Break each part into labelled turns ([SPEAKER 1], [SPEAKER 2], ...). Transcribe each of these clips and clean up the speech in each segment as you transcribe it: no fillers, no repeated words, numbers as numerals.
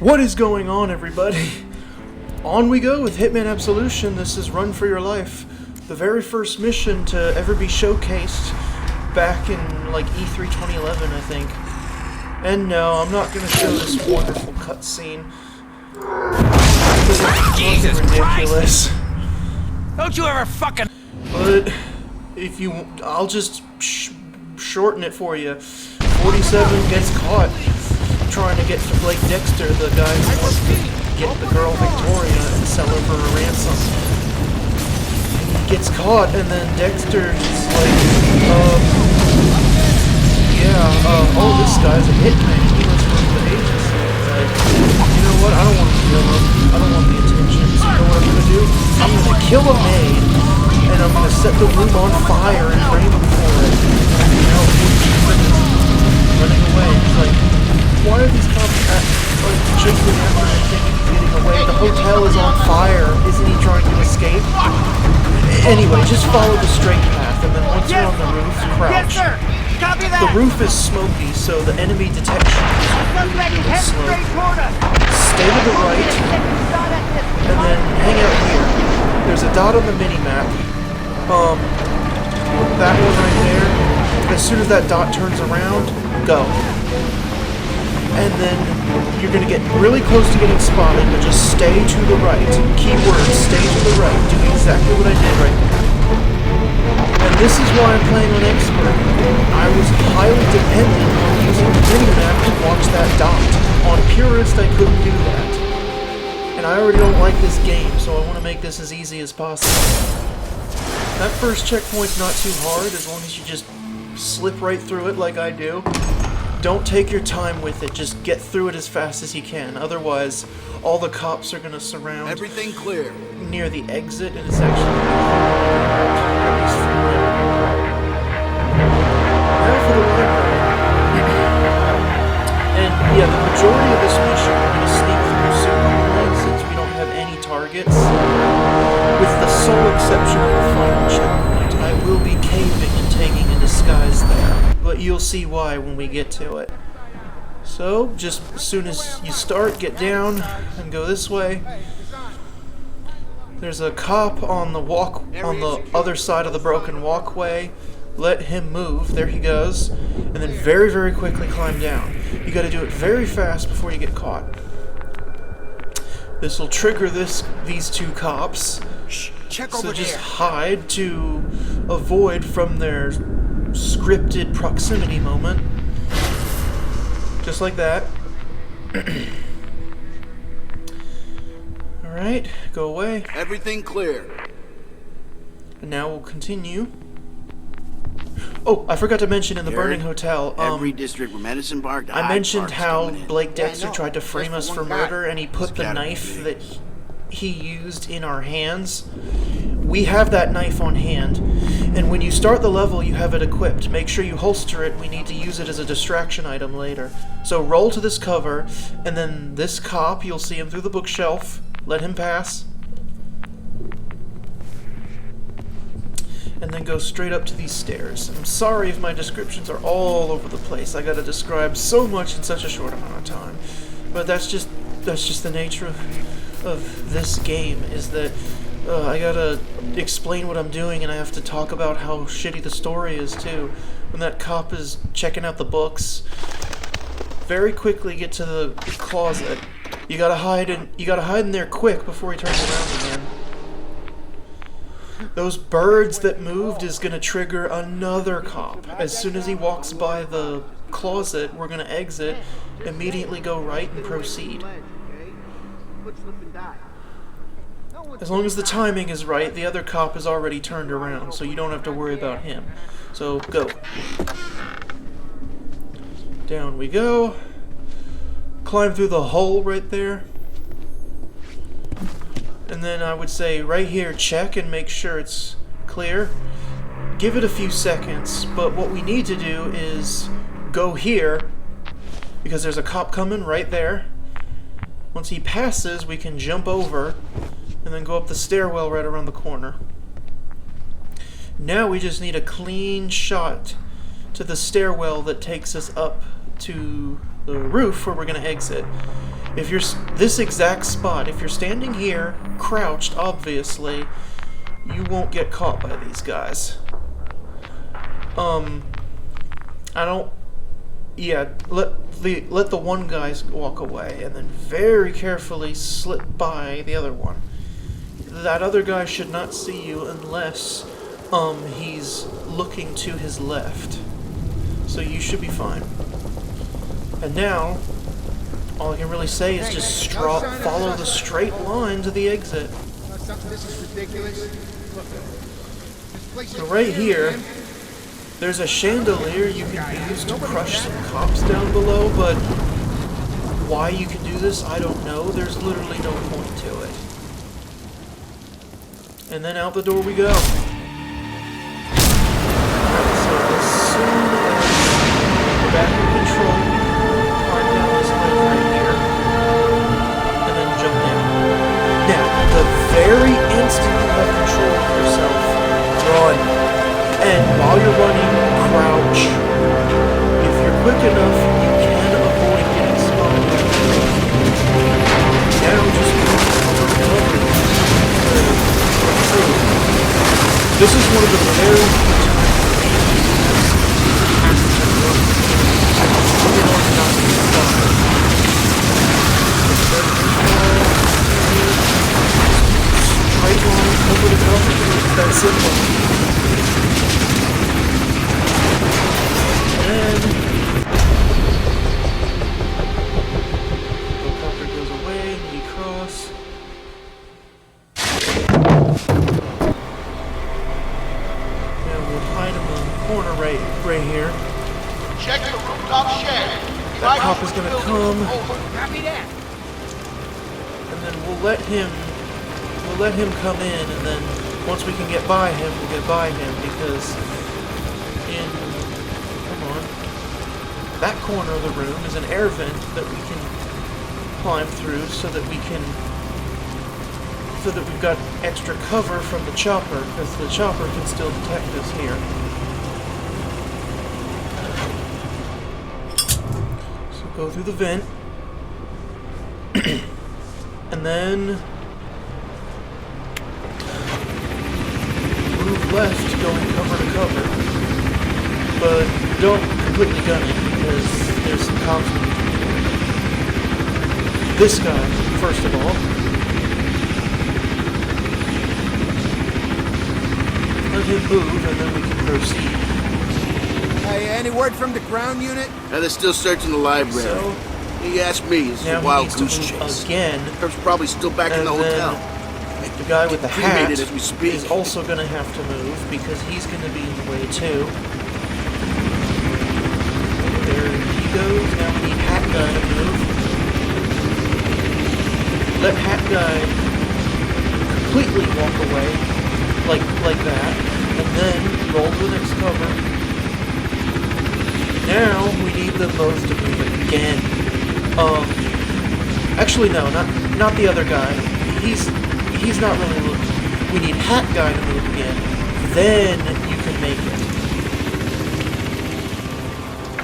[SPEAKER 1] What is going on, everybody? On we go with Hitman Absolution. This is Run for Your Life, the very first mission to ever be showcased back in like E3 2011, I think. And no, I'm not going to show this wonderful cutscene.
[SPEAKER 2] Jesus
[SPEAKER 1] ridiculous.
[SPEAKER 2] Christ! Don't you ever fucking...
[SPEAKER 1] But if you, I'll just shorten it for you. 47 gets caught trying to get to Blake Dexter, the guy who wants to get the girl Victoria and sell her for a ransom. He gets caught, and then Dexter's like, oh, this guy's a hitman. He must work for the agency. He's like, you know what? I don't want to kill him. I don't want the attention. So you know what I'm going to do? I'm going to kill a maid, and I'm going to set the room on fire and frame him for it. You know, running away. It's like, why are these cops chasing after him thinking he's getting away? The hotel is on fire. Isn't he trying to escape? Anyway, just follow the straight path, and then once you're on the roof, crouch.
[SPEAKER 3] Yes, sir. Copy that.
[SPEAKER 1] The roof is smoky, so the enemy detection is really slow. Stay to the right, and then hang out here. There's a dot on the mini-map. That one right there. As soon as that dot turns around, go. And then you're going to get really close to getting spotted, but just stay to the right. Keyword, stay to the right. Do exactly what I did right there. And this is why I'm playing on Expert. I was highly dependent on using the mini-map to watch that dot. On Purist, I couldn't do that. And I already don't like this game, so I want to make this as easy as possible. That first checkpoint's not too hard, as long as you just slip right through it like I do. Don't take your time with it, just get through it as fast as you can. Otherwise, all the cops are going to surround
[SPEAKER 4] everything clear
[SPEAKER 1] near the exit, and it's actually now for the library. And yeah, the majority of this mission we're going to sneak through super since we don't have any targets. With the sole exception of the final checkpoint, I will be caving and taking a disguise there. But you'll see why when we get to it. So, just as soon as you start, get down and go this way. There's a cop on the other side of the broken walkway. Let him move. There he goes. And then very, very quickly climb down. You gotta do it very fast before you get caught. This will trigger these two cops.
[SPEAKER 4] check
[SPEAKER 1] So
[SPEAKER 4] over
[SPEAKER 1] just
[SPEAKER 4] there.
[SPEAKER 1] hide to avoid from their scripted proximity moment. Just like that. Alright, go away.
[SPEAKER 4] Everything clear.
[SPEAKER 1] And now we'll continue. Oh, I forgot to mention in the burning hotel,
[SPEAKER 4] every district where Medicine Park
[SPEAKER 1] I mentioned how Blake Dexter tried to frame us for murder, and he put the knife that he used in our hands. We have that knife on hand, and when you start the level, you have it equipped. Make sure you holster it. We need to use it as a distraction item later. So roll to this cover, and then this cop, you'll see him through the bookshelf. Let him pass. And then go straight up to these stairs. I'm sorry if my descriptions are all over the place. I gotta describe so much in such a short amount of time. But that's just the nature of this game, is that I gotta explain what I'm doing, and I have to talk about how shitty the story is too. When that cop is checking out the books, very quickly get to the closet. You gotta hide in there quick before he turns around again. Those birds that moved is gonna trigger another cop. As soon as he walks by the closet, we're gonna exit, immediately go right and proceed. As long as the timing is right, the other cop is already turned around, so you don't have to worry about him. So, go. Down we go. Climb through the hole right there. And then I would say right here, check and make sure it's clear. Give it a few seconds, but what we need to do is go here, because there's a cop coming right there. Once he passes, we can jump over and then go up the stairwell right around the corner. Now we just need a clean shot to the stairwell that takes us up to the roof where we're going to exit. If you're this exact spot, if you're standing here, crouched, obviously, you won't get caught by these guys. I don't. Yeah, let the one guy walk away, and then very carefully slip by the other one. That other guy should not see you unless he's looking to his left. So you should be fine. And now, all I can really say is just follow the straight line to the exit.
[SPEAKER 3] This is ridiculous.
[SPEAKER 1] So right here, there's a chandelier you can use to crush some cops down below, but why you can do this, I don't know. There's literally no point to it. And then out the door we go. Alright, so as soon as we're back in control, climb down this ledge right here, and then jump down. Now, the very instant you have control of yourself, run. And while you're running, crouch. If you're quick enough, you can avoid getting spotted. Now just move cover. This is one of the very few times you have to not be spotted. Straight line over the cover. It's that simple. Helicopter goes away, we cross. Now we'll hide him in the corner right here.
[SPEAKER 5] Check the rooftop shed.
[SPEAKER 1] That cop is gonna come,
[SPEAKER 5] Copy that.
[SPEAKER 1] and then we'll let him come in, and then once we can get by him, we'll get by him, because that corner of the room is an air vent that we can climb through so that we've got extra cover from the chopper, because the chopper can still detect us here. So go through the vent, and then move left, going cover to cover, but don't completely gun it, because there's some cops. This guy, first of all. Let him move, and then we can proceed.
[SPEAKER 3] Hey, any word from the ground unit?
[SPEAKER 4] Now they're still searching the library.
[SPEAKER 1] So,
[SPEAKER 4] He asked me, it's
[SPEAKER 1] now
[SPEAKER 4] a
[SPEAKER 1] he
[SPEAKER 4] wild
[SPEAKER 1] needs to
[SPEAKER 4] goose
[SPEAKER 1] move
[SPEAKER 4] chase.
[SPEAKER 1] again,
[SPEAKER 4] Herb's probably still back in
[SPEAKER 1] and
[SPEAKER 4] the
[SPEAKER 1] then
[SPEAKER 4] hotel.
[SPEAKER 1] the guy with the hat
[SPEAKER 4] Cremated as we speak.
[SPEAKER 1] is also going to have to move, because he's going to be in the way too. There he goes. Now we need Hat Guy to move. Let Hat Guy completely walk away, like that, and then roll to the next cover. Now we need them both to move again. Actually no, not the other guy. He's not really looking. We need Hat Guy to move again. Then you can make it.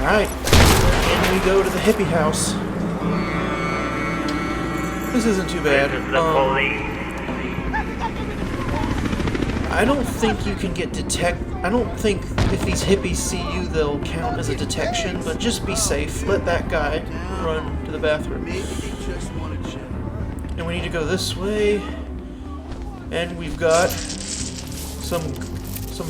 [SPEAKER 1] Alright. And we go to the hippie house. This isn't too bad. I don't think you can get I don't think if these hippies see you, they'll count as a detection, but just be safe. Let that guy run to the bathroom.
[SPEAKER 4] Maybe they just want to chill.
[SPEAKER 1] And we need to go this way. And we've got some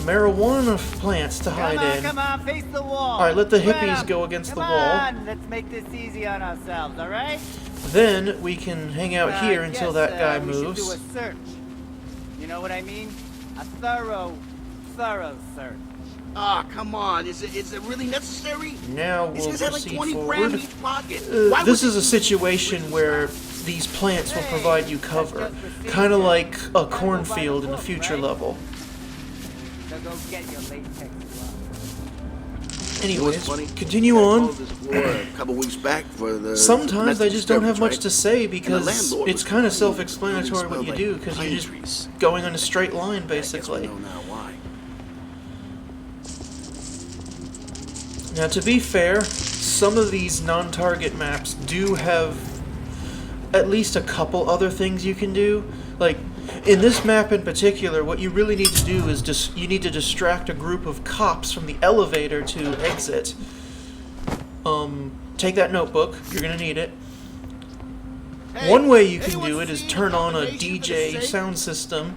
[SPEAKER 1] marijuana plants to hide in.
[SPEAKER 6] Come on, face the wall.
[SPEAKER 1] Alright, let the
[SPEAKER 6] Spread
[SPEAKER 1] hippies
[SPEAKER 6] up.
[SPEAKER 1] go against the
[SPEAKER 6] Come
[SPEAKER 1] wall.
[SPEAKER 6] on, let's make this easy on ourselves, all right?
[SPEAKER 1] Then we can hang out here until that guy
[SPEAKER 6] we should
[SPEAKER 1] moves.
[SPEAKER 6] do a search. You know what I mean? A thorough search.
[SPEAKER 4] Ah, come on. Is it really necessary?
[SPEAKER 1] Now
[SPEAKER 4] These
[SPEAKER 1] we'll
[SPEAKER 4] guys have like
[SPEAKER 1] proceed
[SPEAKER 4] 20
[SPEAKER 1] forward.
[SPEAKER 4] grand in each pocket. Why
[SPEAKER 1] This
[SPEAKER 4] would
[SPEAKER 1] is a situation where these plants will provide you cover, kind of like a cornfield in a future level.
[SPEAKER 6] So go get your latex gloves.
[SPEAKER 1] Anyways,
[SPEAKER 4] funny?
[SPEAKER 1] continue
[SPEAKER 4] I
[SPEAKER 1] on.
[SPEAKER 4] told this war a couple weeks back for the
[SPEAKER 1] Sometimes I
[SPEAKER 4] domestic
[SPEAKER 1] just don't have much
[SPEAKER 4] disturbance,
[SPEAKER 1] to
[SPEAKER 4] right?
[SPEAKER 1] say because
[SPEAKER 4] landlord
[SPEAKER 1] it's
[SPEAKER 4] was
[SPEAKER 1] kind of
[SPEAKER 4] complaining.
[SPEAKER 1] self-explanatory what you
[SPEAKER 4] Smelled
[SPEAKER 1] do
[SPEAKER 4] like
[SPEAKER 1] because
[SPEAKER 4] pine
[SPEAKER 1] you're just
[SPEAKER 4] trees.
[SPEAKER 1] going on a straight line
[SPEAKER 4] I guess we
[SPEAKER 1] basically.
[SPEAKER 4] know now why.
[SPEAKER 1] Now to be fair, some of these non-target maps do have at least a couple other things you can do. Like, in this map in particular, what you really need to do is you need to distract a group of cops from the elevator to exit. Take that notebook. You're gonna need it. One way you can do it is turn on a DJ sound system,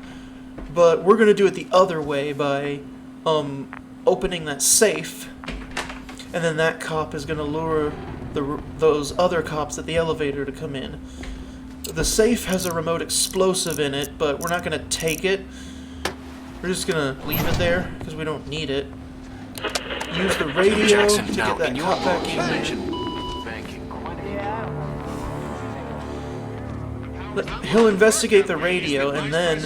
[SPEAKER 1] but we're gonna do it the other way by opening that safe, and then that cop is gonna lure those other cops at the elevator to come in. The safe has a remote explosive in it, but we're not gonna take it. We're just gonna leave it there because we don't need it. Use the radio to get that cop back in. He'll investigate the radio, and then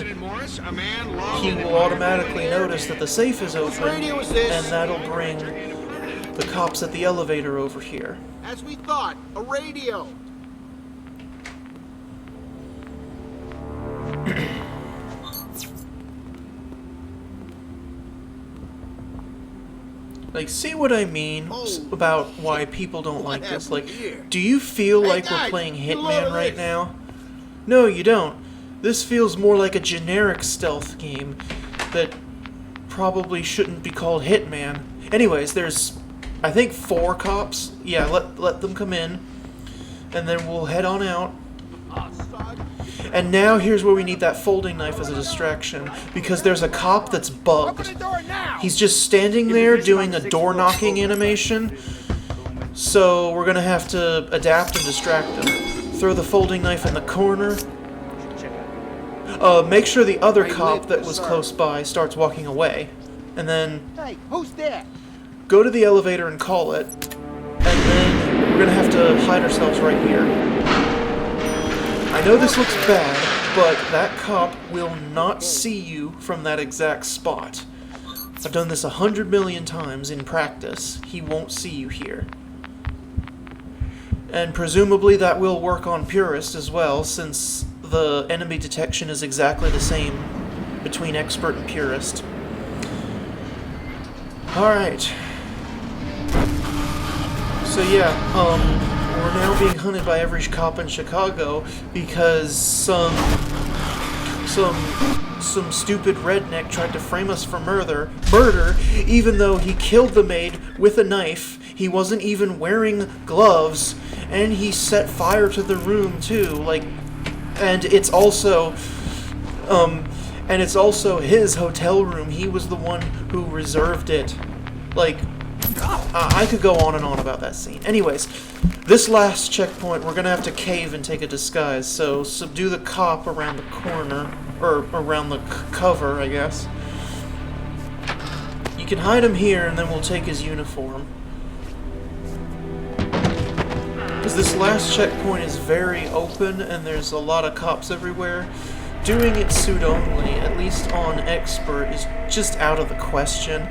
[SPEAKER 1] he will automatically notice that the safe is open, and that'll bring the cops at the elevator over here.
[SPEAKER 3] As we thought, a radio.
[SPEAKER 1] Like, see what I mean about why people don't like this? Like, do you feel like we're playing Hitman right now? No, you don't. This feels more like a generic stealth game that probably shouldn't be called Hitman. Anyways, there's, I think, 4 cops. Yeah, let them come in, and then we'll head on out. And now here's where we need that folding knife as a distraction, because there's a cop that's bugged. He's just standing there doing a door knocking animation, so we're gonna have to adapt and distract him. Throw the folding knife in the corner. Make sure the other cop that was close by starts walking away, and then
[SPEAKER 3] Hey, who's there?
[SPEAKER 1] go to the elevator and call it, and then we're gonna have to hide ourselves right here. I know this looks bad, but that cop will not see you from that exact spot. I've done this 100 million times in practice. He won't see you here. And presumably that will work on Purist as well, since the enemy detection is exactly the same between Expert and Purist. Alright. So yeah, we're now being hunted by every cop in Chicago because some stupid redneck tried to frame us for murder, even though he killed the maid with a knife. He wasn't even wearing gloves, and he set fire to the room too. Like, and it's also his hotel room. He was the one who reserved it. Like, I could go on and on about that scene. Anyways, this last checkpoint, we're gonna have to cave and take a disguise. So subdue the cop around the corner, or around the cover, I guess. You can hide him here, and then we'll take his uniform. Because this last checkpoint is very open, and there's a lot of cops everywhere. Doing it suit only, at least on Expert, is just out of the question.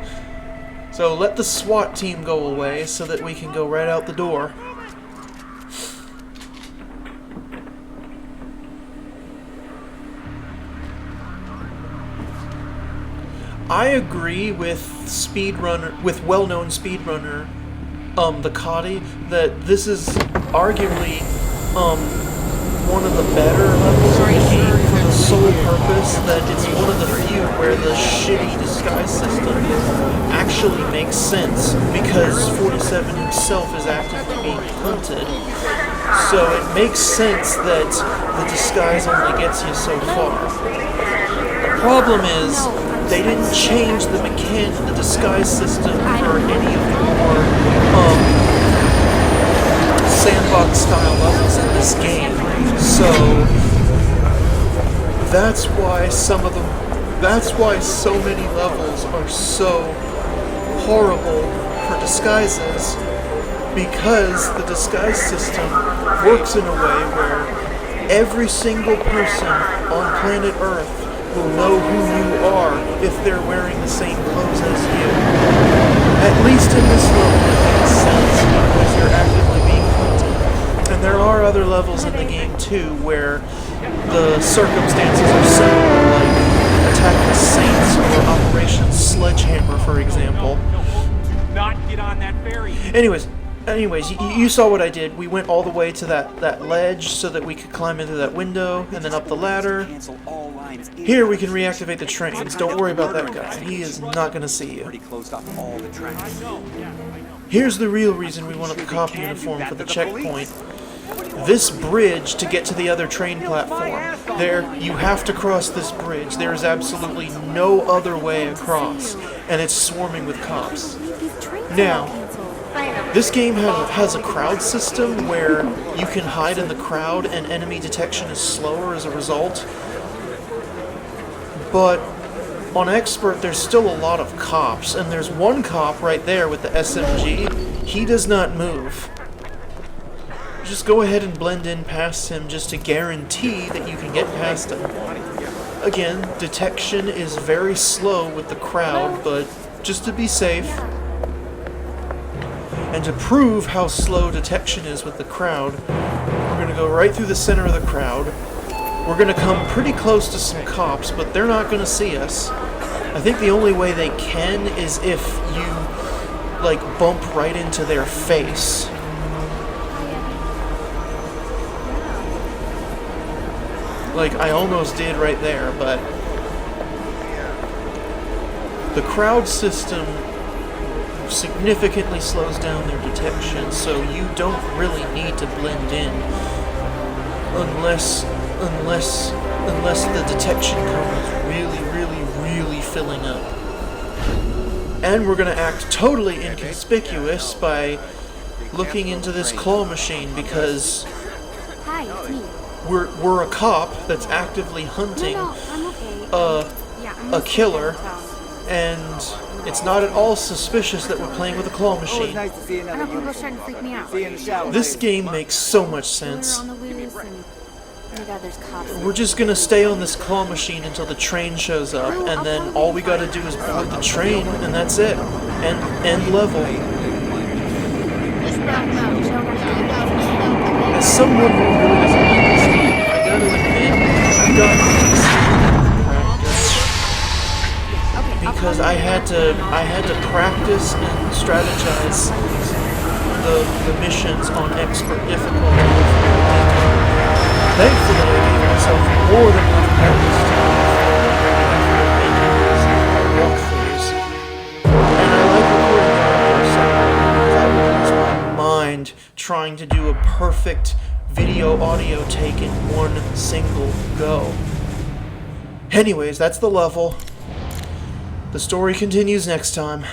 [SPEAKER 1] So let the SWAT team go away so that we can go right out the door. I agree with well-known speedrunner, the Cotty, that this is arguably one of the better levels of the game for the sole purpose that it's one of the few where the shitty disguise system actually makes sense, because 47 himself is actively being hunted. So it makes sense that the disguise only gets you so far. The problem is, they didn't change the disguise system for any of the more sandbox style levels in this game. So that's why so many levels are so horrible for disguises, because the disguise system works in a way where every single person on planet Earth will know who you are if they're wearing the same clothes as you. At least in this level it makes sense, because you're actively being hunted. And there are other levels in the game too where the circumstances are similar, like Attack the Saints or Operation Sledgehammer, for example.
[SPEAKER 5] Do not get on that ferry.
[SPEAKER 1] Anyways, anyways, you saw what I did. We went all the way to that ledge so that we could climb into that window, and then up the ladder. Here we can reactivate the trains. Don't worry about that guy. He is not going to see you. Here's the real reason we wanted the cop uniform for the checkpoint. This bridge to get to the other train platform. There, you have to cross this bridge. There is absolutely no other way across, and it's swarming with cops. Now, this game has a crowd system where you can hide in the crowd and enemy detection is slower as a result. But on Expert, there's still a lot of cops, and there's one cop right there with the SMG. He does not move. Just go ahead and blend in past him just to guarantee that you can get past him. Again, detection is very slow with the crowd, but just to be safe. And to prove how slow detection is with the crowd, we're going to go right through the center of the crowd. We're going to come pretty close to some cops, but they're not going to see us. I think the only way they can is if you, like, bump right into their face. Like, I almost did right there, but the crowd system significantly slows down their detection, so you don't really need to blend in unless the detection cone is really filling up. And we're going to act totally inconspicuous by looking into this claw machine because
[SPEAKER 7] Hi, it's me.
[SPEAKER 1] we're a cop that's actively hunting
[SPEAKER 7] No, I'm okay.
[SPEAKER 1] a killer, and it's not at all suspicious that we're playing with a claw
[SPEAKER 6] Always
[SPEAKER 1] machine.
[SPEAKER 6] nice to see
[SPEAKER 7] I
[SPEAKER 6] another
[SPEAKER 7] know people's
[SPEAKER 6] uniform.
[SPEAKER 7] trying to freak me out.
[SPEAKER 6] See you in the shower.
[SPEAKER 1] This game makes so much sense.
[SPEAKER 7] We're on the loose and oh my god, there's cops.
[SPEAKER 1] We're just gonna stay on this claw machine until the train shows up, and then all we gotta do is board the train, and that's it. End level. As someone who really doesn't like this game, I gotta admit, I've gotten practice because I had to practice and strategize the missions on expert difficulty. Thankfully, I gave myself more than enough practice to walkthroughs. And I like recording because I would lose my mind trying to do a perfect video-audio take in one single go. Anyways, that's the level. The story continues next time.